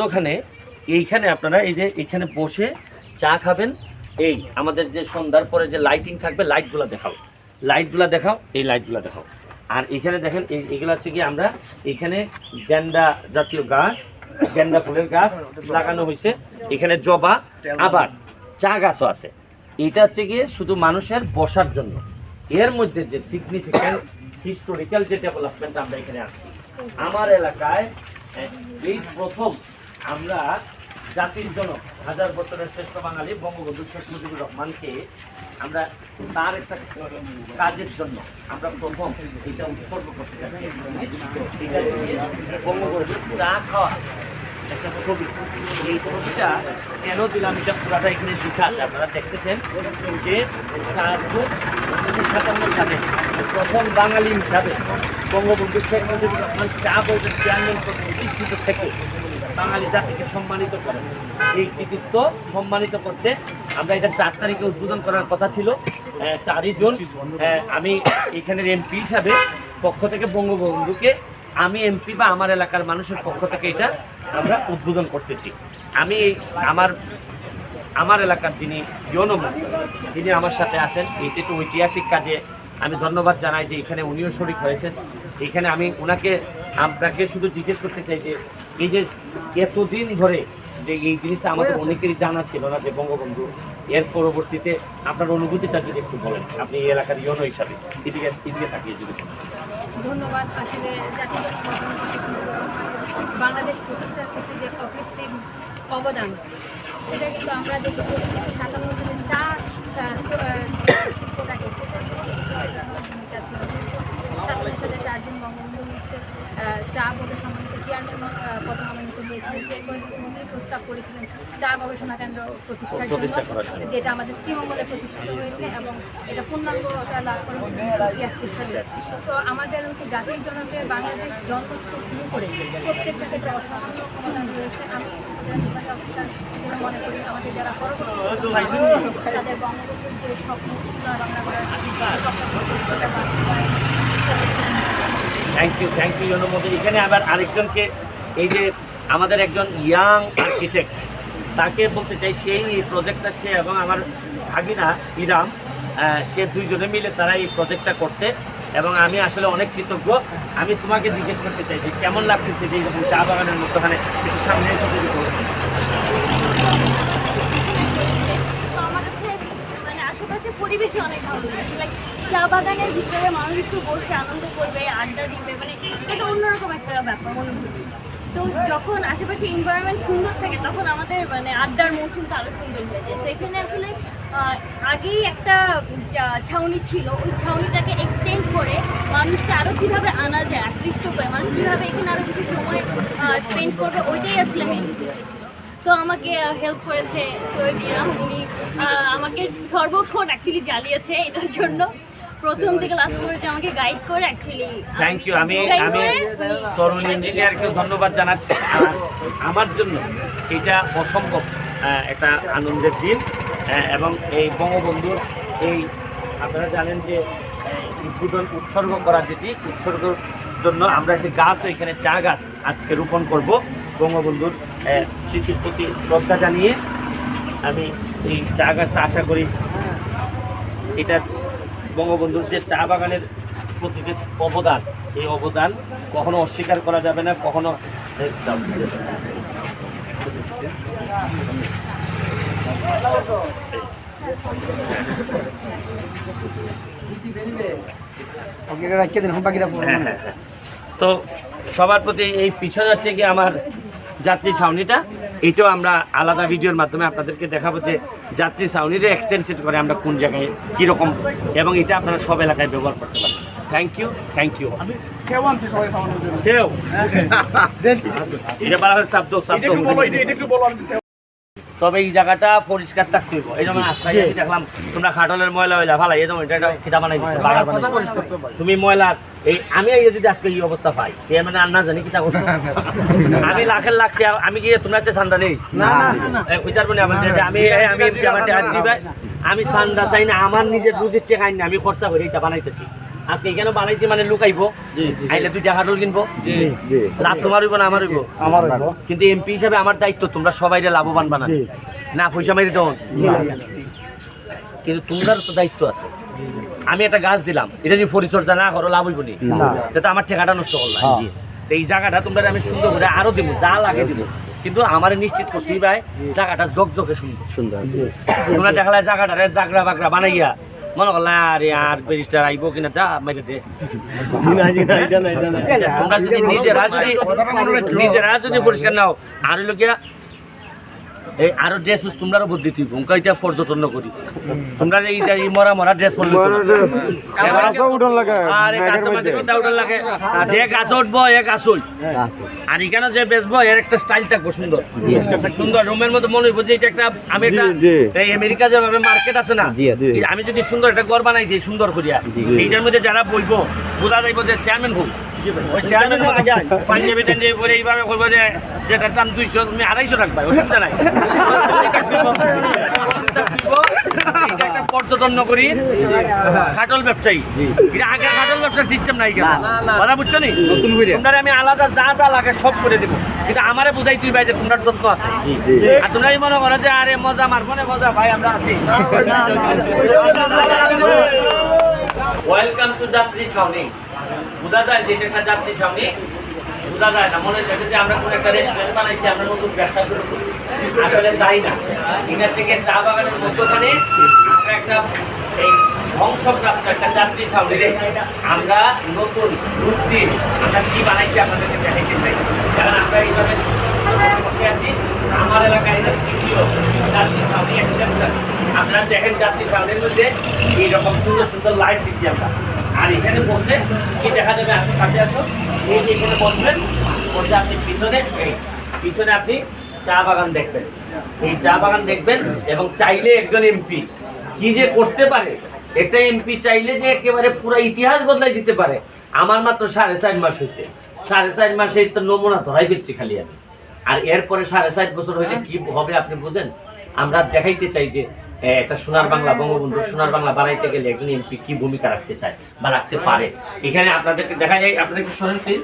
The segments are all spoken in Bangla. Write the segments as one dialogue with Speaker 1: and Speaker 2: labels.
Speaker 1: ওখানে এইখানে আপনারা এই যে এখানে বসে চা খাবেন। এই আমাদের যে সন্ধ্যার পরে যে লাইটিং থাকবে, লাইটগুলো দেখাও, এই লাইটগুলো দেখাও। আর এখানে দেখেন এগুলো হচ্ছে কি আমরা এখানে গেন্দা জাতীয় গাছ, গেন্দা ফুলের গাছ লাগানো হয়েছে, এখানে জবা, আবার চা গাছও আছে। এটা হচ্ছে গিয়ে শুধু মানুষের বসার জন্য। এর মধ্যে যে সিগনিফিক্যান্ট হিস্টোরিক্যাল যে ডেভেলপমেন্ট আমরা এখানে আসছি, আমার এলাকায় এই প্রথম আমরা জাতির জনক, 1000 বছরের শ্রেষ্ঠ বাঙালি বঙ্গবন্ধু শেখ মুজিবুর রহমানকে আমরা তার একটা কাজের জন্য আমরা প্রথম এটা উৎসর্গ করতে যাচ্ছি। বঙ্গবন্ধু চা খাওয়া একটা ছবি। এই ছবিটা কেন দিলাম, এটা পুরাটা এখানে লেখা আছে, আপনারা দেখতেছেন যে 1957 সালে প্রথম বাঙালি হিসাবে বঙ্গবন্ধু শেখ মুজিবুর রহমান চা বোর্ডের চেয়ারম্যান প্রতিষ্ঠিত থেকে বাঙালি জাতিকে সম্মানিত করেন। এই কৃতিত্ব সম্মানিত করতে আমরা এটা 4 তারিখে উদ্বোধন করার কথা ছিল, 4ই জুন। আমি এখানের এমপি হিসাবে পক্ষ থেকে বঙ্গবন্ধুকে আমি এমপি বা আমার এলাকার মানুষের পক্ষ থেকে এটা আমরা উদ্বোধন করতেছি। আমি আমার এলাকার যিনি জনমন্ত্রী, তিনি আমার সাথে আছেন। এইটা একটু ঐতিহাসিক কাজে আমি ধন্যবাদ জানাই যে এখানে উনিও শরিক হয়েছেন। এখানে আমি আপনাকে শুধু জিজ্ঞেস করতে চাই যে এই যে এতদিন ধরে যে এই জিনিসটা আমাদের অনেকেরই জানা ছিল না যে বঙ্গবন্ধু, এর পরবর্তীতে আপনার অনুভূতিটা যদি একটু বলেন, আপনি এই এলাকার ইউনো হিসাবে এদিকে তাকিয়ে যদি।
Speaker 2: ধন্যবাদ। আসলে বাংলাদেশ প্রতিষ্ঠার ক্ষেত্রে যে অকৃত্রিম অবদান, সেটা কিন্তু আমরা দেখি 1957 সালে 4 জন বঙ্গবন্ধু হচ্ছে চা বোর্ডের সম্মানিত চেয়ারম্যান পদমনোনীত হয়েছিলেন। এরপরে তিনি প্রস্তাব করেছিলেন চা গবেষণা কেন্দ্র প্রতিষ্ঠার জন্য, যেটা আমাদের শ্রীমঙ্গলে প্রতিষ্ঠিত হয়েছে এবং এটা পূর্ণাঙ্গতা লাভ করে 1973 সালে। তো আমাদের হচ্ছে জাতির জনকের বাংলাদেশ জন্ম থেকে শুরু করে প্রত্যেকটা ক্ষেত্রে অসামান্য অবদান রয়েছে। আমি অফিসার মনে করি আমাদের যারা পরবর্তী তাদের বঙ্গবন্ধুর যে স্বপ্ন বাংলা করার
Speaker 1: থ্যাংক ইউ অনুমতি। এখানে আবার আরেকজনকে, এই যে আমাদের একজন ইয়াং আর্কিটেক্ট, তাকে বলতে চাই, সেই এই প্রজেক্টটা সে এবং আমার ভাগিনা ইরাম, সে দুইজনে মিলে তারা এই প্রজেক্টটা করছে এবং আমি আসলে অনেক কৃতজ্ঞ। আমি তোমাকে জিজ্ঞেস করতে চাই যে কেমন লাগতেছে যে এইরকম চা বাগানের মধ্যখানে একটু সামনে এসে যদি বলো।
Speaker 2: আমার কাছে মানে আশেপাশে পরিবেশই অনেক ভালো লাগছে। চা বাগানের ভিতরে মানুষ একটু বসে আনন্দ করবে, আড্ডা দিবে, মানে এটা অন্যরকম একটা ব্যাপার, অনুভূতি। তো যখন আশেপাশে এনভায়রনমেন্ট সুন্দর থাকে তখন আমাদের মানে আড্ডার মৌসুমটা আরও সুন্দর হয়ে যায়। তো এখানে আসলে আগেই একটা ছাউনি ছিল, ওই ছাউনিটাকে এক্সটেন্ড করে মানুষকে আরও কীভাবে আনা যায়, আকৃষ্ট করে মানুষ কীভাবে এখানে আরও কিছু সময় স্পেন্ড করবে, ওইটাই আসলে মেন উদ্দেশ্য ছিল। তো আমাকে হেল্প করেছে সৈয়দ ইরাম, উনি আমাকে সর্বক্ষণ অ্যাকচুয়ালি জ্বালিয়েছে এটার জন্য, প্রথম থেকে লাস্ট পর্যন্ত আমাকে গাইড করে অ্যাকচুয়ালি।
Speaker 1: Thank you. আমি তরুণ ইঞ্জিনিয়ারকে ধন্যবাদ জানাচ্ছি। আমার জন্য এটা অসম্ভব একটা আনন্দের দিন এবং এই বঙ্গবন্ধুর এই আপনারা জানেন যে উদ্বোধন উৎসর্গ করা, যেটি উৎসর্গের জন্য আমরা একটি গাছ, এখানে চা গাছ আজকে রোপণ করব বঙ্গবন্ধুর স্মৃতির প্রতি শ্রদ্ধা জানিয়ে। আমি এই চা গাছটা আশা করি এটা বঙ্গবন্ধুর যে চা বাগানের প্রতি যে অবদান, এই অবদান কখনো অস্বীকার করা যাবে না, কখনো তো সবার প্রতি এই পিছনে হচ্ছে কি আমার যাত্রী ছাউনিটা, এটাও আমরা আলাদা ভিডিওর মাধ্যমে আপনাদেরকে দেখাবো যে যাত্রী ছাউনিটা এক্সটেনশন করে আমরা কোন জায়গায় কীরকম, এবং এটা আপনারা সব এলাকায় ব্যবহার করতে পারেন। Thank you. সেও এটা বাড়ার শব্দ তবে এই জায়গাটা পরিষ্কার থাকতে হইব। এই যেমন আজকে দেখলাম তোমরা খাটলের ময়লা হইলা ভালো, এই যেমন এটা খিদা বানাই তুমি ময়লা, এই আমি যদি আজকে এই অবস্থা পাই, মানে আর না জানি কিতা করছো। আমি লাখের লাখ, আমি কি তোমরা চান্দা নেই আমি চান্দা চাই না, আমার নিজের রুজির টেকা আইন আমি খরচা করে এটা বানাইতেছি। আজকে এখানে বানাইছি মানে লুকাইবো আইলে 2টা খাটল কিনবো লাভ তোমার হইব না আমার হইব কিন্তু এমপি হিসাবে আমার দায়িত্ব তোমরা সবাই লাভবান বানান না পয়সা মারি দেন কিন্তু তোমার তো দায়িত্ব আছে আমি একটা গাছ দিলাম এটা যদি পরিচর্যা না করো লাভ হইব না তো আমার টাকাটা নষ্ট করলাম তো এই জায়গাটা তোমরা আমি সুন্দর করে আরো দিব যা লাগে দিব কিন্তু আমার নিশ্চিত করতেই ভাই জায়গাটা জকজকে সুন্দর তোমরা দেখালে জায়গাটা জাগরা বাগরা বানাইয়া মনে করলে আরে আর ব্যারিস্টার আইব কিনা দা মেরে দে তোমরা যদি নিজেরা যদি পরিষ্কার নাও আর লোকিয়া এই আরো ড্রেস তোমরারও বুদ্ধি তুই এটা পর্যটন করি তোমরা এই মরা ড্রেস পরলে আরে গাছে মাঝে কথা উঠার লাগে যে গাছ উঠবো এ গাছই আর এখানে যে বেচবো এর একটা স্টাইল থাকবো সুন্দর সুন্দর রুমের মধ্যে মনে হইব যে এটা একটা আমি একটা এই আমেরিকা যেভাবে মার্কেট আছে না আমি যদি সুন্দর একটা ঘর বানাই দিই সুন্দর করিয়া এইটার মধ্যে যারা বইবো বোঝা যাইব যে চেয়ারম্যান হোক পাঞ্জাবি টাঞ্জাবি পরে এইভাবে করবো যে যেটার দাম 200 তুমি 250 রাখবা অসুবিধা নাই একটা পর্যটন নগরী খাটল ব্যবসায়ী এটা আগে খাটল ব্যবসার সিস্টেম নাই কেন কথা বুঝছো নি তোমরা আমি আলাদা যা যা লাগে সব করে দেবো কিন্তু আমারে বুঝাই তুই ভাই যে তোমার যত্ন আছে আর তোমরা মনে করো যে আরে মজা মারবো না মজা ভাই আমরা আছি ওয়েলকাম টু যাত্রী ছাউনি বোঝা যায় যে এটা একটা যাত্রী ছাউনি বোঝা যায় না মনে হচ্ছে যে আমরা কোনো একটা রেস্টুরেন্ট বানাইছি আমরা নতুন ব্যবসা শুরু করছি আসলে তাই না এখান থেকে চা বাগানের মধ্যখানে আমরা একটা এই ধ্বংসপ্রাপ্ত একটা যাত্রী ছাউনি রে আমরা নতুন রূপ দিয়ে আমরা কি বানাইছি আপনাদেরকে দেখাইতে চাই কারণ আমরা এইভাবে বসে আছি আমার এলাকায় দ্বিতীয় যাত্রী ছাউনি এক্সটেনশন আপনারা দেখেন যাত্রী ছাউনির মধ্যে এইরকম সুন্দর সুন্দর লাইট দিচ্ছি আমরা আর এখানে বসে কি দেখা যাবে আসো কাছে আসো এই যে এখানে বসবেন বসে আপনি পিছনে আপনি চা বাগান দেখবেন এই চা বাগান দেখবেন এবং চাইলে একজন এমপি কি যে করতে পারে একটা এমপি চাইলে যে একেবারে পুরো ইতিহাস বদলাই দিতে পারে আমার মাত্র 4.5 মাস হয়েছে 4.5 মাসে তো নমুনা ধরাই ফেলছি খালি আমি আর এরপরে 4.5 বছর হইলে কি হবে আপনি বুঝেন আমরা দেখাইতে চাই যে একটা সোনার বাংলা বঙ্গবন্ধু সোনার বাংলা বানাইতে গেলে একজন এমপি কি ভূমিকা রাখতে চায় বা রাখতে পারে এখানে আপনাদেরকে দেখা যায় আপনাদেরকে শোনেন প্লিজ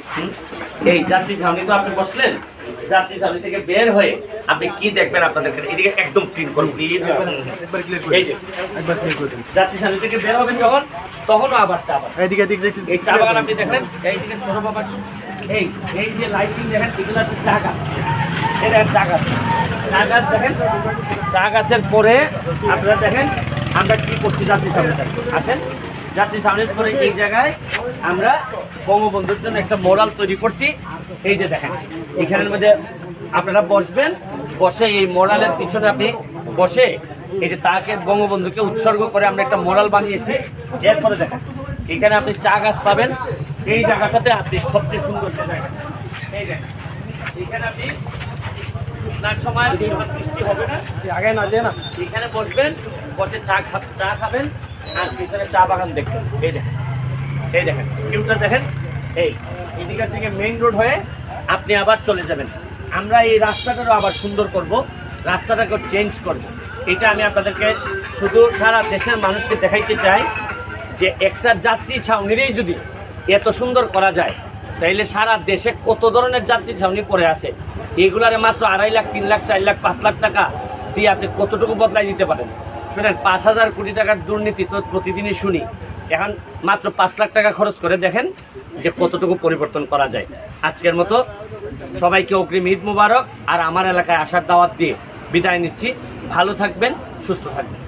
Speaker 1: এই যাত্রী ছাউনি তো আপনি বসলেন যাত্রী ছাউনি থেকে বের হয়ে আপনি কি দেখবেন আপনাদেরকে এদিকে একদম ক্লিন করুন প্লিজ এই যে যাত্রী ছাউনি থেকে বের হবেন যখন তখনও আবার চা বাগান এই চা বাগান আপনি দেখেন এইদিকে ছোট বাবা এই এই যে লাইটিং দেখেন এগুলো হচ্ছে চা গাছ এটা চা গাছ চা গাছ দেখেন চা গাছের পরে আপনারা দেখেন আমরা কি করছি যাত্রী সামনে আসেন যাত্রী সামনের পরে এই জায়গায় আমরা বঙ্গবন্ধুর জন্য একটা মোরাল তৈরি করছি এই যে দেখেন এখানের মধ্যে আপনারা বসবেন বসে এই মোরালের পিছনে আপনি বসে এই যে তাকে বঙ্গবন্ধুকে উৎসর্গ করে আমরা একটা মোরাল বানিয়েছি এরপরে দেখেন এখানে আপনি চা গাছ পাবেন এই জায়গাটাতে আপনি সবচেয়ে সুন্দর জায়গা এই দেখেন এখানে আপনি আপনার সময় বৃষ্টি হবে না আগে না যে না এখানে বসবেন বসে চা খাবেন আর পিছনে চা বাগান দেখবেন এই দেখেন ভিউটা দেখেন এইদিকে থেকে মেইন রোড হয়ে আপনি আবার চলে যাবেন আমরা এই রাস্তাটারও আবার সুন্দর করব রাস্তাটাকে চেঞ্জ করব এটা আমি আপনাদেরকে শুধু সারা দেশের মানুষকে দেখাইতে চাই যে একটা যাত্রী ছাউনিরই যদি এত সুন্দর করা যায় তাইলে সারা দেশে কত ধরনের যাত্রী ছাউনি পড়ে আছে এগুলারে মাত্র 2.5 লাখ 3 লাখ 4 লাখ 5 লাখ টাকা দিয়ে আপনি কতটুকু বদলাই দিতে পারেন শুনেন 5,000 কোটি টাকার দুর্নীতি তো প্রতিদিনই শুনি এখন মাত্র 5 লাখ টাকা খরচ করে দেখেন যে কতটুকু পরিবর্তন করা যায় আজকের মতো সবাইকে অগ্রিম ঈদ মুবারক আর আমার এলাকায় আসার দাওয়াত দিয়ে বিদায় নিচ্ছি ভালো থাকবেন সুস্থ থাকবেন